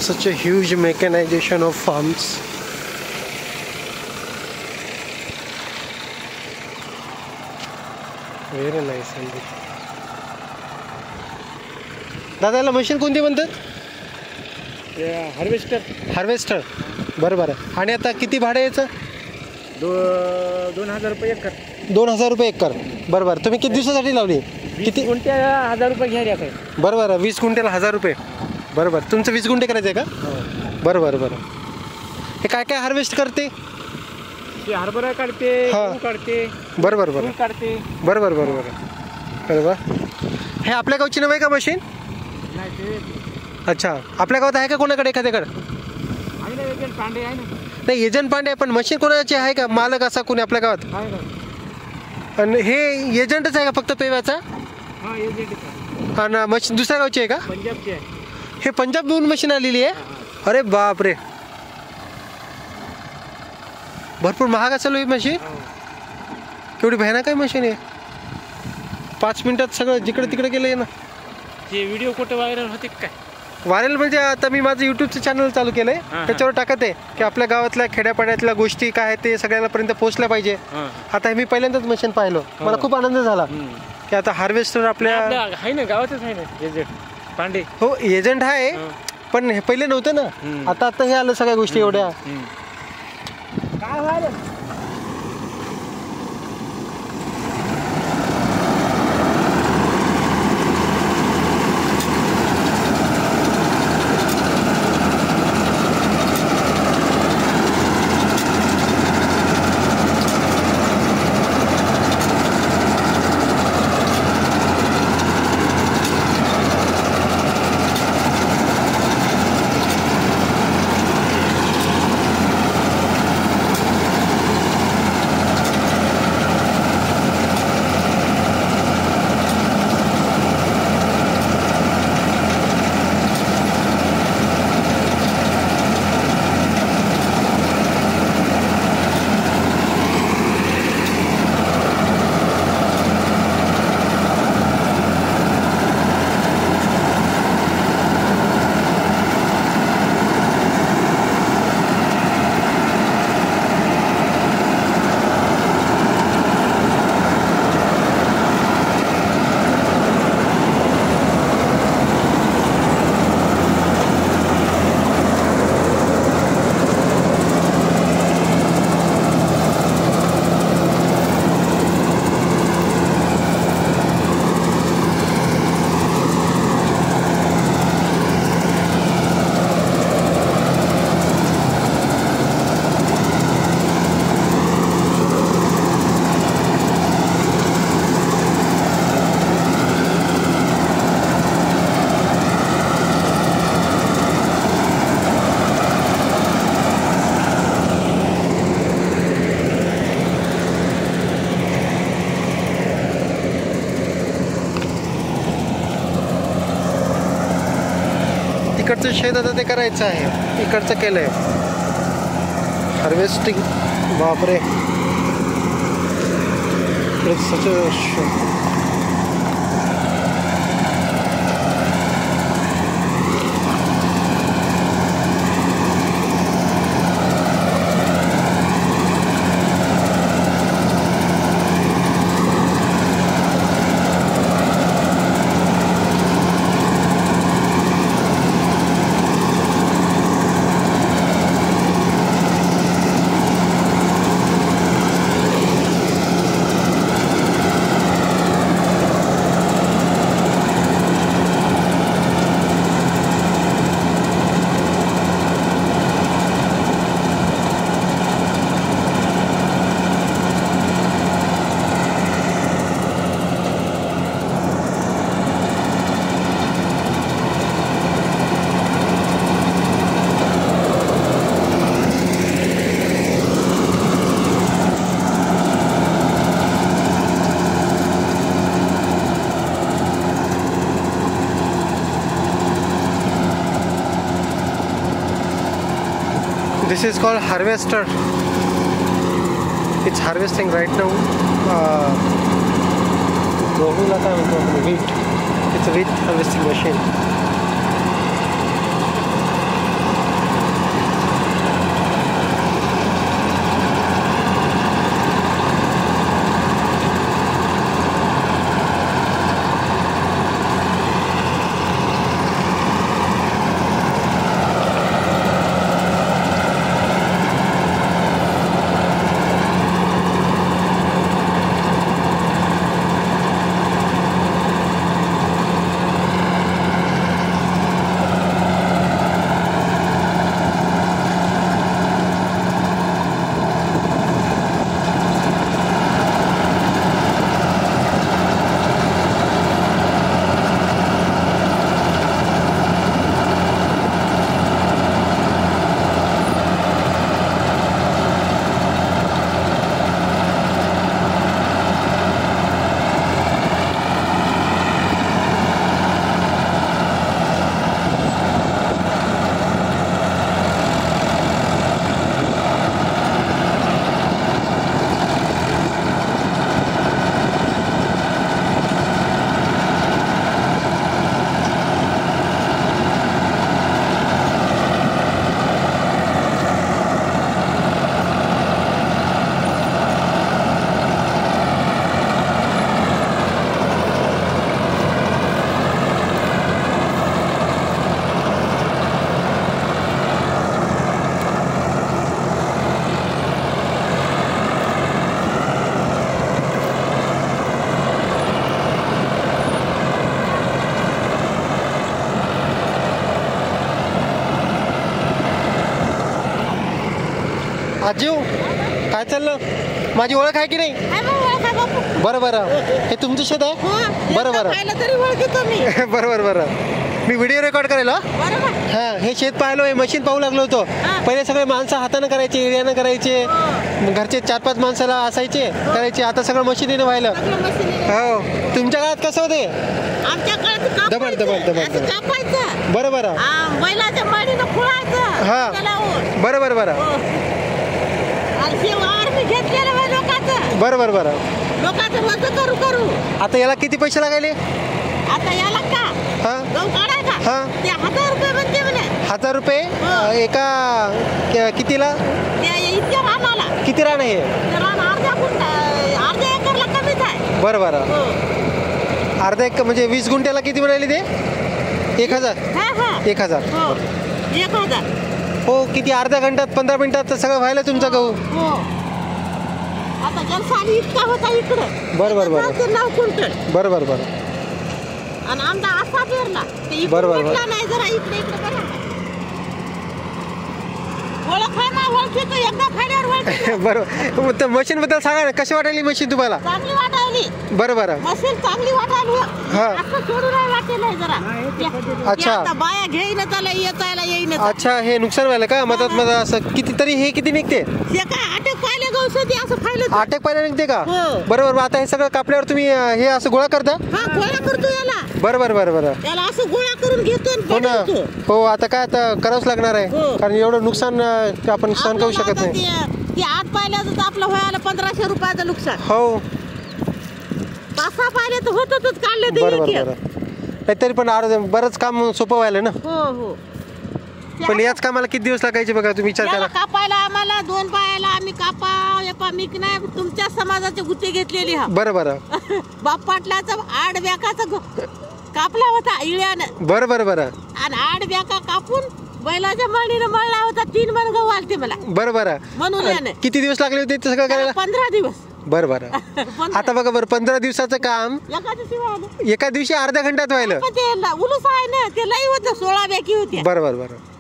Such a huge mechanization of farms. Very nice. दादा याला machine कोणती म्हणतात? हार्वेस्टर. बरं बरं. आणि आता किती भाडं याचं? 2000 रुपये एकर. 2000 रुपये एकर. बरं बरं. तुम्ही किती दिवसासाठी लावली? किती गुंठ्या 1000 रुपये घ्यायला काय? बरं बरं. 20 गुंठ्याला 1000 रुपये. बरं बरं. तुमचं 20 गुंठे करायचं आहे का? बरं बरं बरं. हे काय काय हार्वेस्ट करते? हरभरा काढते, गहू काढते, बरं बरं बरं काढते. बरं बरं बरं बरं बरं बरं. हे आपल्या गावची नव्हे का मशीन? अच्छा. आपल्या गावात आहे का कोणाकडे एखाद्याकडे? पांडे आहे ना. नाही एजंट पांडे, पण मशीन कोणाची आहे का? मालक असा कोणी आपल्या गावात? आणि हे एजंटच आहे का फक्त पेव्याचा? आणि मशीन दुसऱ्या गावची आहे का? पंजाबची आहे. हे पंजाबहून मशीन आलेली आहे? अरे बाप रे. भरपूर महाग असेल ही मशीन. केवढी भयानक आहे मशीन आहे. 5 मिनिटात सगळं जिकडे तिकडे गेलं ना. हे व्हिडिओ कुठे व्हायरल होते काय? व्हायरल म्हणजे आता मी माझं यूट्यूबचं चॅनल चालू केलंय, त्याच्यावर टाकत आहे की आपल्या गावातल्या खेड्यापाड्यातल्या गोष्टी काय आहेत ते सगळ्यांपर्यंत पोहोचल्या पाहिजे. आता हे मी पहिल्यांदाच मशीन पाहिलं, मला खूप आनंद झाला की आता हार्वेस्टर आपल्या आहे ना, गावातच आहे ना एजंट पांडे. हो एजंट आहे, पण हे पहिले नव्हतं ना. आता आता हे आलं सगळ्या गोष्टी एवढ्या. काय व्हायला? इकडचं शेत आता ते करायचं आहे, इकडचं केलंय हार्वेस्टिंग. बापरे. This is called harvester. It's harvesting right now. Wheat. It's a wheat harvesting machine. आजीव काय चाललं? माझी ओळख आहे की नाही? बरं बरं, हे तुमचं शेत आहे? बरं बरं बरं बरं, मी व्हिडिओ रेकॉर्ड करायला. हां, हे शेत पाहिलं, हे मशीन पाहू लागलो होतो. पहिले सगळे माणसं हातानं करायचे, एरियानं करायचे, घरचे 4-5 माणसाला असायचे करायचे. आता सगळं मशीनीनं व्हायलं. हो, तुमच्या काळात कसं होते? दबड दबड दबड. बरं बरं. हां, बरं बरं बरं. बरं बरं बरं. आता याला किती पैसे लागायले? आता याला का? हां गहू काढायचा? हां, ते 1000 रुपये म्हणते म्हणे. 1000 रुपये एका कितीला? इतक्या रानाला. किती रान आहे? रान अर्ध्या एकरला कमीच आहे. बरं बरं. अर्धा एक म्हणजे 20 गुंठ्याला किती म्हणाले ते? 1000. 1000. 1000. हो, किती अर्ध्या घंट्यात 15 मिनिटात सगळं व्हायला तुमचं गहू? हो. आता जलसाली इतका होता इकडं. बरं बरं बरं. 9 क्विंटल. बरं बरं बरं. आणि आमचा असा पेरला ते बरोबर नाही, जरा इकडे इकडे बघा. ओळख आहे ना, ओळखीचं एकदा फायद्यावर ओळखीचं. बरोबर. तर मशीन बद्दल सांगा ना, कशी वाटायली मशीन तुम्हाला? चांगली वाटायली. बरं बरं. मशीन चांगली वाटायली. हा. असं सोडून नाही वाटेल जरा. अच्छा. आता बाया घेईन त्याला येतायला येईन. अच्छा, हे नुकसान व्हायला का मधात मध्ये असं? किती तरी हे किती निघते? हे काय अटक पाहिले गौसती असं फायलं. अटॅक पाहिजे निघते का? हो. बरोबर. आता हे सगळं कापल्यावर तुम्ही हे असं गोळा करता? हा, गोळा करतो याला. बरं बरं बरं बरं. याला असं गोळा करून घेतो आणि हो ना. बनवतो. हो, आता काय आता करावंच लागणार आहे. हो. कारण एवढं नुकसान आपण सहन करू शकत आपल्याला नाही. आता ते आठ पाहिल्याचं तर आपलं व्हायला 1500 रुपयाचं नुकसान. हो, 5-6 पाहिले तर होतच काढले ते बरं बरं एक-एक. बरं. नाही तरी पण बरंच काम सोपं व्हायला ना. हो हो. पण याच कामाला किती दिवस लागायचे बघा, तुम्ही विचार याला करा. कापायला आम्हाला 2 पायाला आम्ही मी नाही तुमच्या समाजाचे गुत्ते घेतलेले. हा बरं बरं. बाप पाटलाचा 8 बॅकाचा कापला होता इळ्यानं. बरं बरं बरं. आणि 8 बॅका कापून बैलाच्या मळणीनं मळला होता. 3 मन गहू आलते मला. बरं बरं. म्हणून याने किती दिवस लागले होते ते सगळं करायला? 15 दिवस. बरं बरं. आता बघा बरं, 15 दिवसाचं काम एका दिवशी व्हायला. एका दिवशी अर्ध्या घंट्यात व्हायला. पण ते उलूस आहे ना, ते लई होतं. 16 बॅकी होत्या. बरं बरं बरं.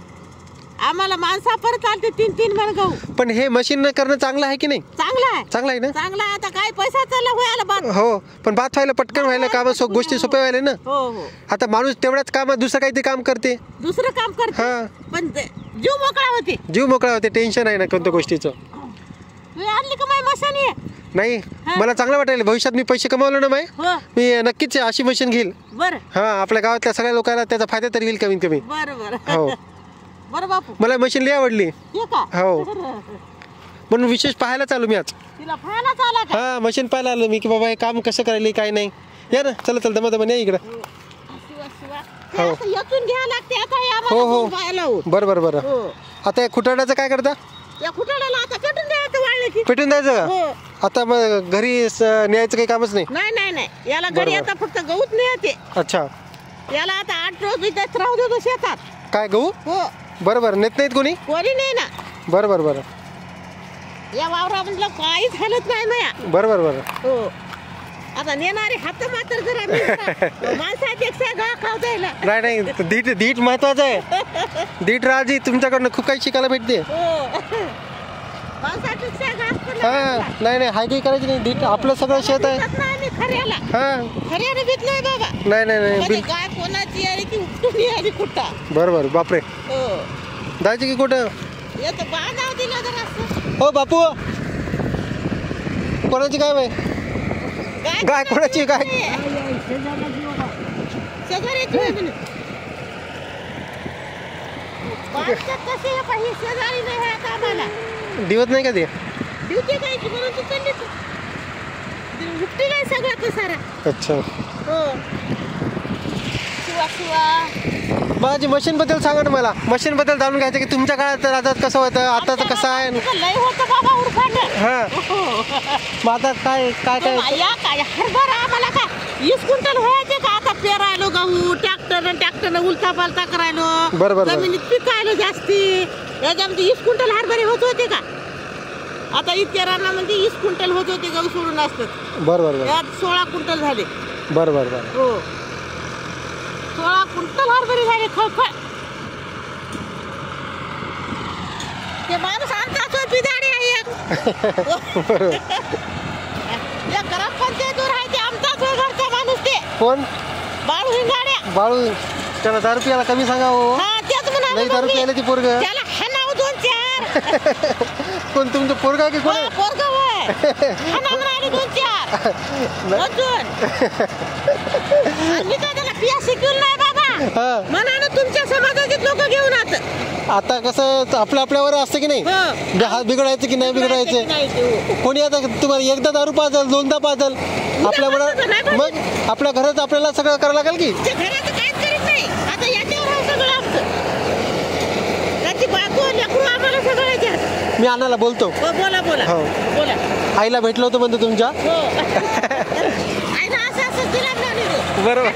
आम्हाला माणसा परत आलते 3-3 मन गहू. पण हे मशीन करणं चांगलं आहे की नाही? चांगला आहे. चांगलं आहे ना? चांगला आहे. आता काय पैसा चालला व्हायला बाद. हो, पण बात व्हायला पटकन व्हायला काम गोष्टी सोप्या व्हायला ना. हो हो. आता माणूस तेवढ्याच कामात दुसरं काहीतरी काम करते. दुसरं काम करते. हा. पण जीव मोकळा होते. जीव मोकळा होते, टेन्शन आहे ना कोणत्या गोष्टीचं. तू आणली का माय मशानी आहे? नाही, मला चांगलं वाटायला. भविष्यात मी पैसे कमावले ना माय, हो. मी नक्कीच अशी मशीन घेईल. बरं हा, आपल्या गावातल्या सगळ्या लोकांना त्याचा फायदा तरी होईल कमीत कमी. बरं बरं. हो. बरं बापू. मला मशीन लई आवडली. हे का? हो. म्हणून विशेष पाहायला चालू मी आज. तिला फायला चाला का? हा, मशीन पाहायला आलो मी की बाबा हे काम कसं करायला काय नाही. या ना, चला चल दमा दमा या इकडं. हे असं येचून घ्यावं लागते. आता हे हो आम्हाला हो. दोन बाया लावून. बरं बरं बरं. हो. आता या खुटाड्याचं काय करता? या खुटाड्याला आता पेटून द्यायचं वाळले की. पेटून द्यायचं का? हो. आता मग घरी न्यायचं काही कामच नाही? नाही नाही नाही, याला घरी बरोबर. आता फक्त गहूच नाही येते. अच्छा. याला आता 8 रोज इथेच राहू देतो शेतात. काय गहू? हो. बरं बरं. नेत नाहीत कोणी? कोणी नाही ना. बरं बरं बरं. या वावरामधलं काहीच हालत नाही माया. बरं बरं बरं. हो. आता नेणारे हात मात्र जरा माणसापेक्षा गा खाऊ द्यायला. नाही नाही, धीट महत्वाचं आहे. धीट राजी तुमच्याकडनं खूप काही शिकायला भेटते. हो. माणसापेक्षा घास पडला हा, चांगला. नाही नाही, हाय काही करायची नाही. धीट आपलं सगळं शेत आहे. भेटत नाही आम्ही खऱ्याला. हा, खऱ्याने भेट नाही बाबा. नाही नाही नाही, म्हणजे गाय कोणाची आली की उपटून आली कुठा. बरं बरं. बापरे, हो. जायचं की कुठं? येतं बांधाव दिलं जरा असं. हो बापू, कोणाची काय बाई? गाय कोणाची गाय? शेजाऱ्याची होय म्हणे. बांधतात कसे हे पाही, शेजारी नाही आहे आता आम्हाला. दिवत नाही का ते? ड्युटी द्यायची म्हणून तू चालली तू. उपटी नाही सगळं ते सारा. अच्छा. हो. शिवा माझी मशीन बद्दल सांगा ना मला. मशीन बद्दल जाणून घ्यायचं की तुमच्या काळात राहतात कसं होतं, आताचं कसं आहे. लय होतं बाबा उरफाट. हा, मग आता काय काय काय? या काय हरभरा आम्हाला काय 20 क्विंटल व्हायचे का? आता पेरायलो गहू ट्रॅक्टरनं उलटा पालटा करायलो. बरं बरं. जमिनीत पिकायलो जास्ती. याच्यामध्ये 20 क्विंटल हरभरे होत होते का? आता इतक्या रानामध्ये 20 क्विंटल होत होते गहू सोडून असतात. बरं बरं बरं. यात 16 क्विंटल झाले. बरं बरं बरं. हो, 16 क्विंटल हरभरे झाले. खळखळ. ते माणूस आमचा पिदाडी आहे. या ग्रामपंचायतीवर आहे ते आमचाच घरचा माणूस ते कोण? बाळू हिंगाड्या. बाळू. त्याला दारू प्यायला कमी सांगा हो. हा तेच म्हणाले नाही दारू मग मी. प्यायला ती पोरग. त्याला हाणावं 2-4. कोण तुमचं पोरगा की कोण? पोरग होय हाणावं म्हणाले 2-4 अजून. आणि मी काय त्याला पिया शिकवलं नाही बाबा. हा. म्हणा ना तुमच्या समाजाचे लोक घेऊन आता कसं आपल्यावर असतं की नाही, हात बिघडायचं की नाही बिघडायचं. नाही कोणी आता तुम्हाला एकदा दारू पाजल, दोनदा पाजल, आपल्यावर मग आपल्या घरात आपल्याला सगळं करावं लागेल की. घरात काहीच करीत नाही. आता याच्यावर आहे सगळं आमचं. त्याची बायको लेकरू आम्हाला सगळं येतात. मी अण्णाला बोलतो. बोला बोला हो. बोला. आईला भेटलो होतो म्हणतो तुमच्या. हो आईला असं दिला नाही. बरोबर.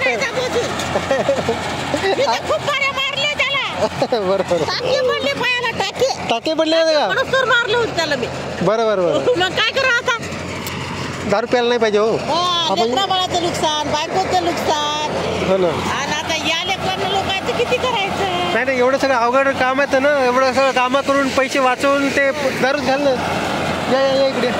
खूप बऱ्या मारले त्याला. बरोबर. टाके पडले पायाला टाके. टाके पडले का? मनोस्तोर मारलं होतं त्याला मी. बरोबर बरोबर. मग काय करा आता. दारू प्यायला नाही पाहिजे हो. लेकरा बाळाचं नुकसान, बायकोचं नुकसान. हो ना. आणि आता या लेकरांना लोकांचं किती करायचं. नाही नाही, एवढं सगळं अवघड काम आहे ना. एवढं सगळं कामं करून पैसे वाचवून ते दारूच घालणं. या इकडे.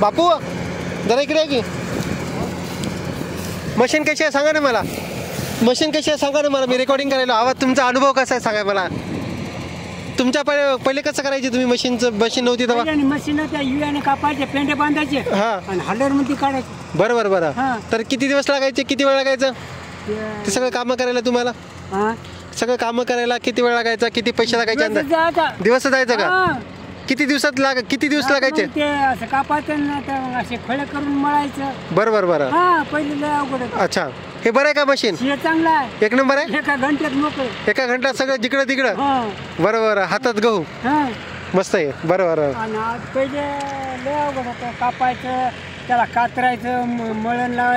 बापू जरा इकडे आहे की. मशीन कशी आहे सांगा ना मला. मशीन कशी आहे सांगा ना मला. मी रेकॉर्डिंग करायला. आवाज तुमचा अनुभव कसा आहे सांगा मला. तुमच्या पहिले कसं करायचे तुम्ही? मशीन नव्हती तेव्हा. मशीन त्या युयाने कापायचे, पेंडे बांधायचे हा. आणि हल्लर मध्ये काढायचे. बरं बरं हा. बरं. तर किती दिवस लागायचे, किती वेळ लागायचं ते सगळं कामं करायला तुम्हाला? हा. सगळं कामं करायला किती वेळ लागायचा, किती पैसे लागायचे अंदाज? जायचा. दिवस जायचं का? हा. किती दिवस लागायचे? मग ते असं कापायचं ना, ते असे खळे करून मळायचं. बरं बरं बरं. हा पहिले लय अवघड होतं. अच्छा, हे बरं आहे का मशीन? हे चांगलं आहे. एक नंबर आहे. एका घंट्यात मोकळे. एका घंट्यात सगळं जिकडं तिकडं. हा. बरं बरं. हातात गहू. हा. मस्त आहे. बरं बरं. आणि आज पहिले लय अवघड होतं. कापायचं, त्याला कातरायचं, मळण लावायचं.